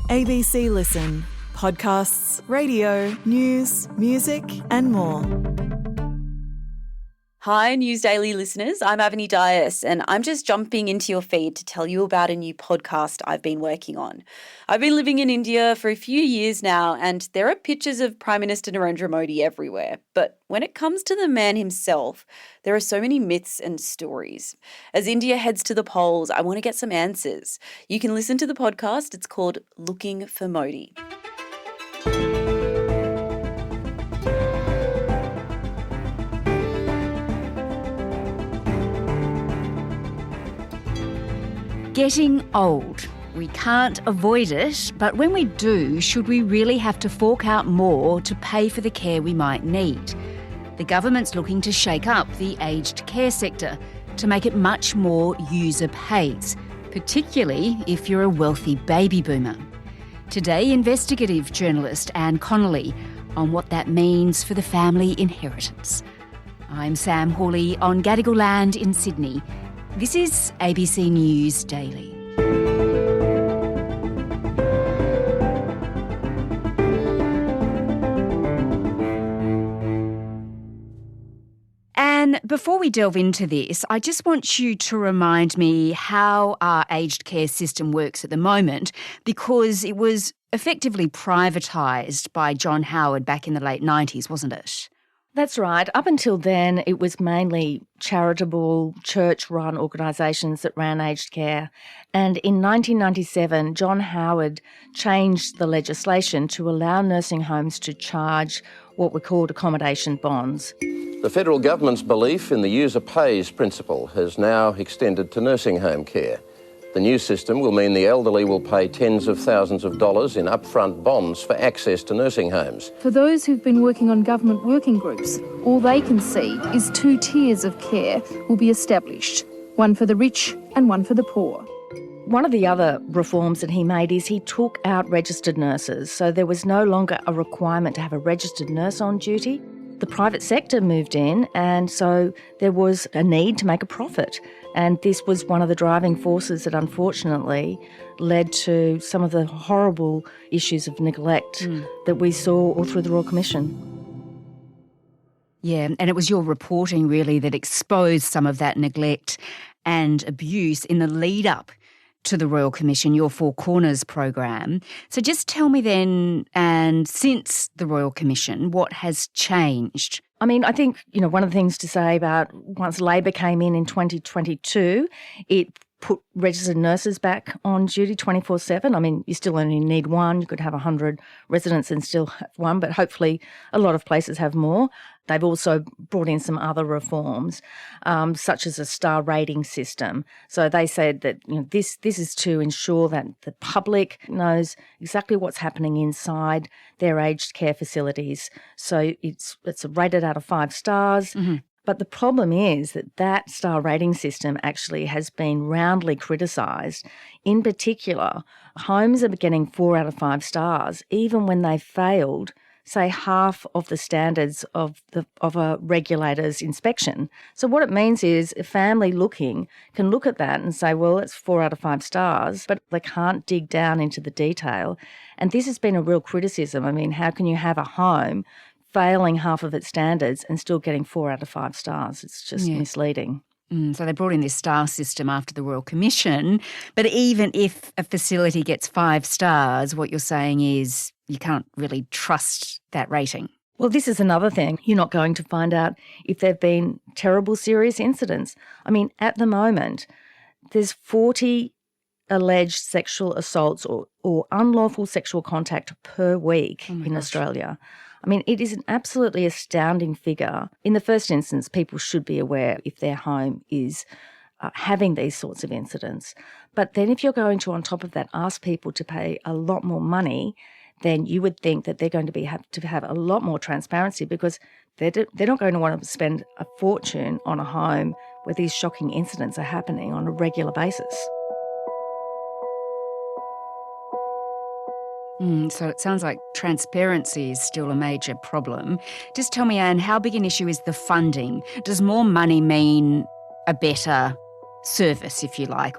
ABC Listen. Podcasts, radio, news, music and more. Hi, News Daily listeners. I'm Avani Dias, and I'm just jumping into your feed to tell you about a new podcast I've been working on. I've been living in India for a few years now, and there are pictures of Prime Minister Narendra Modi everywhere. But when it comes to the man himself, there are so many myths and stories. As India heads to the polls, I want to get some answers. You can listen to the podcast. It's called Looking for Modi. Getting old. We can't avoid it, but when we do, should we really have to fork out more to pay for the care we might need? The government's looking to shake up the aged care sector to make it much more user-pays, particularly if you're a wealthy baby boomer. Today, investigative journalist Anne Connolly on what that means for the family inheritance. I'm Sam Hawley on Gadigal land in Sydney. This is ABC News Daily. And before we delve into this, I just want you to remind me how our aged care system works at the moment, because it was effectively privatised by John Howard back in the late 90s, wasn't it? That's right. Up until then, it was mainly charitable, church-run organisations that ran aged care. And in 1997, John Howard changed the legislation to allow nursing homes to charge what were called accommodation bonds. The federal government's belief in the user pays principle has now extended to nursing home care. The new system will mean the elderly will pay tens of thousands of dollars in upfront bonds for access to nursing homes. For those who've been working on government working groups, all they can see is 2 tiers of care will be established, one for the rich and one for the poor. One of the other reforms that he made is he took out registered nurses, so there was no longer a requirement to have a registered nurse on duty. The private sector moved in, and so there was a need to make a profit. And this was one of the driving forces that unfortunately led to some of the horrible issues of neglect that we saw all through the Royal Commission. Yeah, and it was your reporting really that exposed some of that neglect and abuse in the lead up to the Royal Commission, your Four Corners program. So just tell me then, and since the Royal Commission, what has changed? I mean, I think, one of the things to say about once Labor came in 2022, it put registered nurses back on duty 24/7. I mean, you still only need one. You could have 100 residents and still have one, but hopefully a lot of places have more. They've also brought in some other reforms, such as a star rating system. So they said that this is to ensure that the public knows exactly what's happening inside their aged care facilities. So it's rated out of 5 stars. Mm-hmm. But the problem is that star rating system actually has been roundly criticised. In particular, homes are getting 4 out of 5 stars, even when they've failed, say, half of the standards of a regulator's inspection. So what it means is a family can look at that and say, well, it's 4 out of 5 stars, but they can't dig down into the detail. And this has been a real criticism. I mean, how can you have a home failing half of its standards and still getting 4 out of 5 stars? It's just misleading. So they brought in this star system after the Royal Commission, but even if a facility gets 5 stars, what you're saying is you can't really trust that rating. Well, this is another thing. You're not going to find out if there have been terrible serious incidents. I mean, at the moment, there's 40 alleged sexual assaults or unlawful sexual contact per week in Australia. I mean, it is an absolutely astounding figure. In the first instance, people should be aware if their home is having these sorts of incidents. But then if you're going to, on top of that, ask people to pay a lot more money, then you would think that they're going to have to have a lot more transparency, because they're not going to want to spend a fortune on a home where these shocking incidents are happening on a regular basis. So it sounds like transparency is still a major problem. Just tell me, Anne, how big an issue is the funding? Does more money mean a better service, if you like?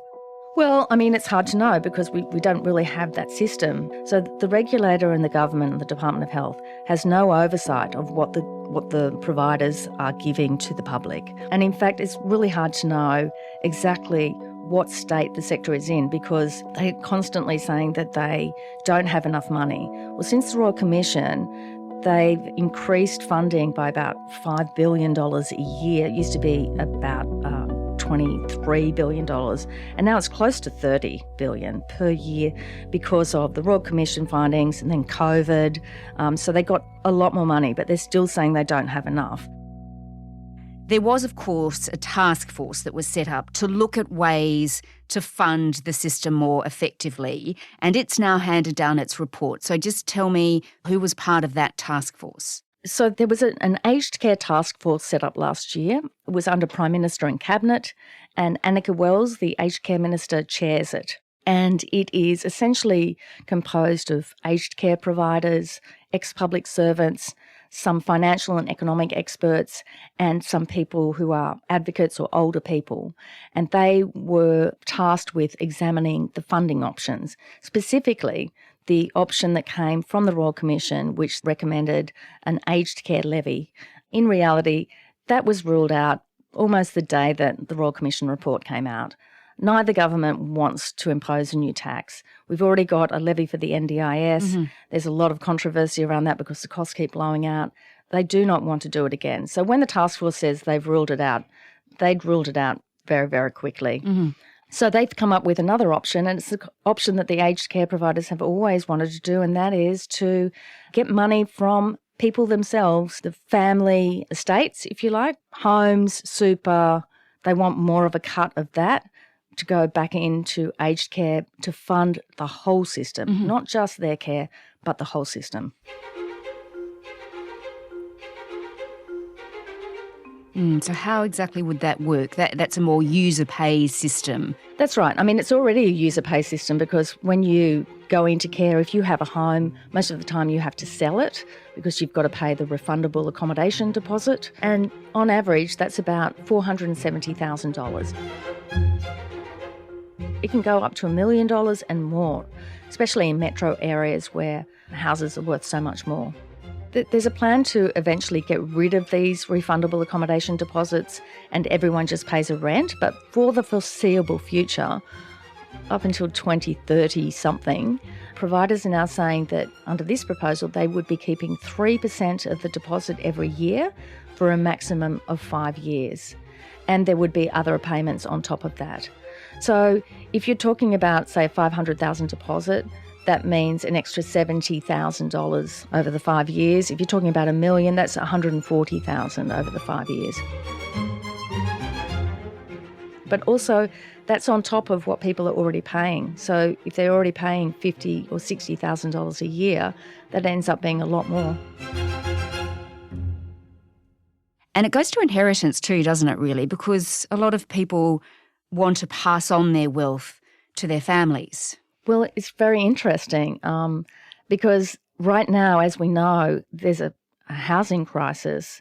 Well, I mean, it's hard to know because we don't really have that system. So the regulator and the government and the Department of Health has no oversight of what the providers are giving to the public. And in fact, it's really hard to know exactly what state the sector is in because they're constantly saying that they don't have enough money. Well, since the Royal Commission, they've increased funding by about $5 billion a year. It used to be about $23 billion, and now it's close to $30 billion per year because of the Royal Commission findings and then COVID. So they got a lot more money, but they're still saying they don't have enough. There was, of course, a task force that was set up to look at ways to fund the system more effectively, and it's now handed down its report. So just tell me who was part of that task force. So there was an aged care task force set up last year. It was under Prime Minister and Cabinet, and Annika Wells, the aged care minister, chairs it. And it is essentially composed of aged care providers, ex-public servants, some financial and economic experts, and some people who are advocates or older people. And they were tasked with examining the funding options, specifically the option that came from the Royal Commission, which recommended an aged care levy. In reality, that was ruled out almost the day that the Royal Commission report came out. Neither government wants to impose a new tax. We've already got a levy for the NDIS. Mm-hmm. There's a lot of controversy around that because the costs keep blowing out. They do not want to do it again. So when the task force says they've ruled it out, they'd ruled it out very, very quickly. Mm-hmm. So they've come up with another option, and it's the option that the aged care providers have always wanted to do, and that is to get money from people themselves, the family estates, if you like, homes, super. They want more of a cut of that to go back into aged care to fund the whole system, mm-hmm. not just their care, but the whole system. So how exactly would that work? That's a more user-pays system. That's right. I mean, it's already a user-pay system because when you go into care, if you have a home, most of the time you have to sell it because you've got to pay the refundable accommodation deposit. And on average, that's about $470,000. It can go up to $1 million and more, especially in metro areas where houses are worth so much more. There's a plan to eventually get rid of these refundable accommodation deposits and everyone just pays a rent, but for the foreseeable future, up until 2030 something, providers are now saying that under this proposal they would be keeping 3% of the deposit every year for a maximum of 5 years. And there would be other payments on top of that. So if you're talking about, say, a $500,000 deposit, that means an extra $70,000 over the 5 years. If you're talking about $1 million, that's $140,000 over the 5 years. But also, that's on top of what people are already paying. So if they're already paying $50,000 or $60,000 a year, that ends up being a lot more. And it goes to inheritance too, doesn't it, really? Because a lot of people want to pass on their wealth to their families. Well, it's very interesting because right now, as we know, there's a housing crisis.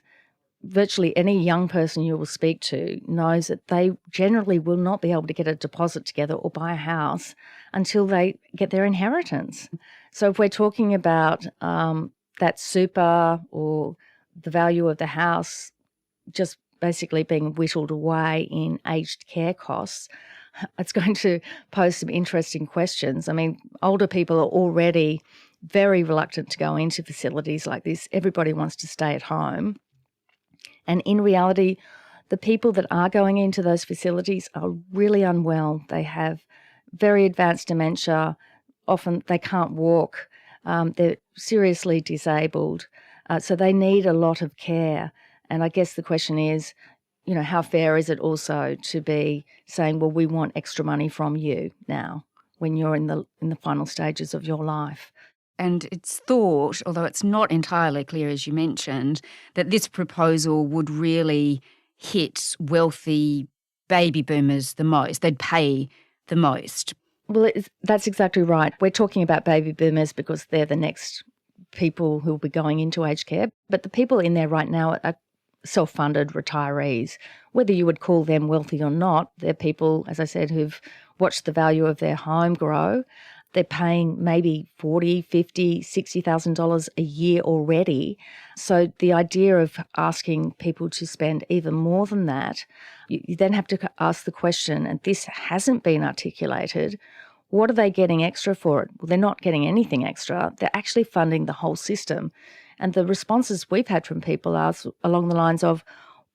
Virtually any young person you will speak to knows that they generally will not be able to get a deposit together or buy a house until they get their inheritance. So if we're talking about that super or the value of the house just basically being whittled away in aged care costs, it's going to pose some interesting questions. I mean, older people are already very reluctant to go into facilities like this. Everybody wants to stay at home. And in reality, the people that are going into those facilities are really unwell. They have very advanced dementia. Often they can't walk. They're seriously disabled. So they need a lot of care. And I guess the question is, you know, how fair is it also to be saying, well, we want extra money from you now when you're in the final stages of your life? And it's thought, although it's not entirely clear, as you mentioned, that this proposal would really hit wealthy baby boomers the most. They'd pay the most. Well, that's exactly right. We're talking about baby boomers because they're the next people who will be going into aged care. But the people in there right now are self-funded retirees. Whether you would call them wealthy or not, they're people, as I said, who've watched the value of their home grow. They're paying maybe $40,000, $50,000, $60,000 a year already. So the idea of asking people to spend even more than that, you then have to ask the question, and this hasn't been articulated, what are they getting extra for it? Well, they're not getting anything extra. They're actually funding the whole system. And the responses we've had from people are along the lines of,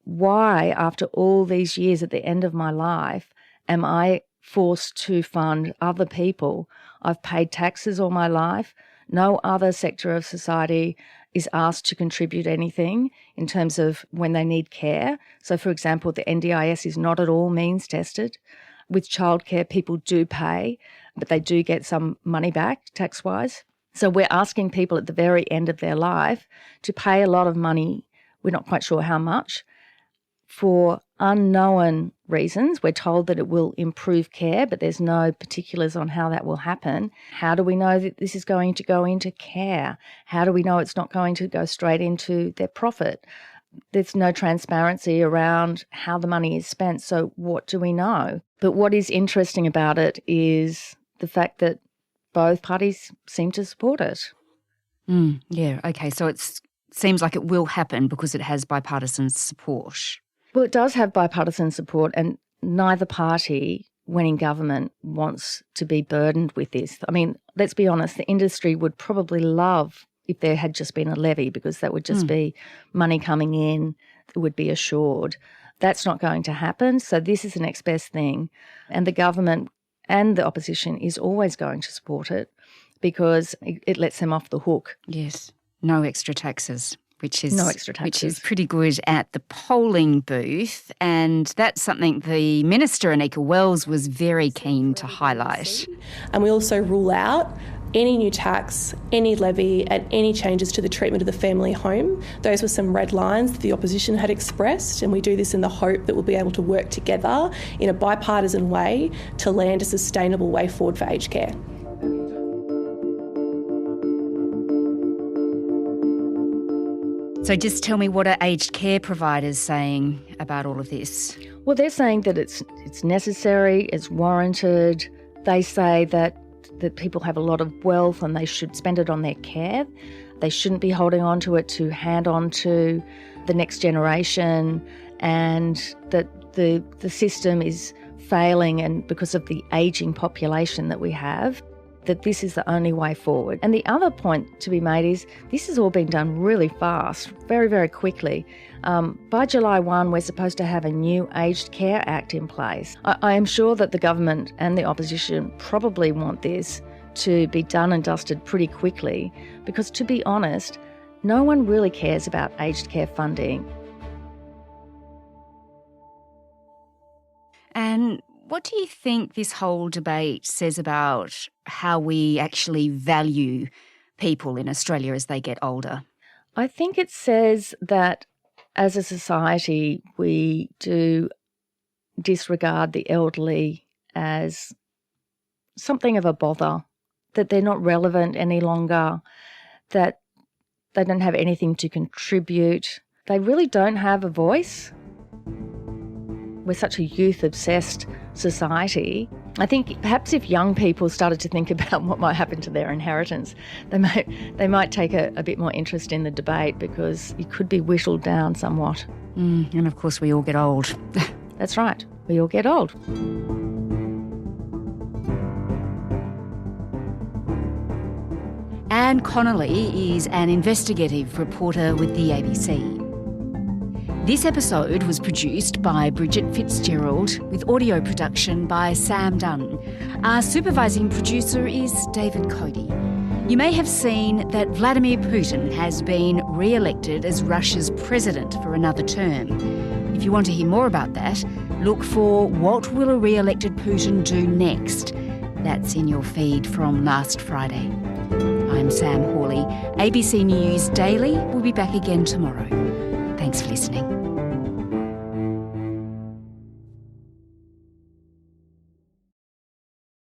why, after all these years at the end of my life, am I forced to fund other people? I've paid taxes all my life. No other sector of society is asked to contribute anything in terms of when they need care. So, for example, the NDIS is not at all means tested. With childcare, people do pay, but they do get some money back tax-wise. So we're asking people at the very end of their life to pay a lot of money, we're not quite sure how much, for unknown reasons. We're told that it will improve care, but there's no particulars on how that will happen. How do we know that this is going to go into care? How do we know it's not going to go straight into their profit? There's no transparency around how the money is spent, so what do we know? But what is interesting about it is the fact that both parties seem to support it. Yeah, okay, so it seems like it will happen because it has bipartisan support. Well, it does have bipartisan support, and neither party, when in government, wants to be burdened with this. I mean, let's be honest, the industry would probably love if there had just been a levy, because that would just be money coming in that would be assured. That's not going to happen, so this is the next best thing. And the government and the opposition is always going to support it because it lets them off the hook. Yes, no extra taxes. Which is pretty good at the polling booth, and that's something the Minister, Anika Wells, was very keen to highlight. And we also rule out any new tax, any levy and any changes to the treatment of the family home. Those were some red lines that the opposition had expressed, and we do this in the hope that we'll be able to work together in a bipartisan way to land a sustainable way forward for aged care. So just tell me, what are aged care providers saying about all of this? Well, they're saying that it's necessary, it's warranted. They say that people have a lot of wealth and they should spend it on their care. They shouldn't be holding on to it to hand on to the next generation, and that the system is failing, and because of the ageing population that we have, that this is the only way forward. And the other point to be made is this has all been done really fast, very, very quickly. By July 1, we're supposed to have a new Aged Care Act in place. I am sure that the government and the opposition probably want this to be done and dusted pretty quickly because, to be honest, no one really cares about aged care funding. And what do you think this whole debate says about how we actually value people in Australia as they get older? I think it says that as a society we do disregard the elderly as something of a bother, that they're not relevant any longer, that they don't have anything to contribute. They really don't have a voice. We're such a youth-obsessed society. I think perhaps if young people started to think about what might happen to their inheritance, they might take a bit more interest in the debate, because it could be whittled down somewhat. And of course we all get old. That's right, we all get old. Anne Connolly is an investigative reporter with the ABC. This episode was produced by Bridget Fitzgerald with audio production by Sam Dunn. Our supervising producer is David Cody. You may have seen that Vladimir Putin has been re-elected as Russia's president for another term. If you want to hear more about that, look for What Will a Re-elected Putin Do Next? That's in your feed from last Friday. I'm Sam Hawley. ABC News Daily will be back again tomorrow. Thanks for listening.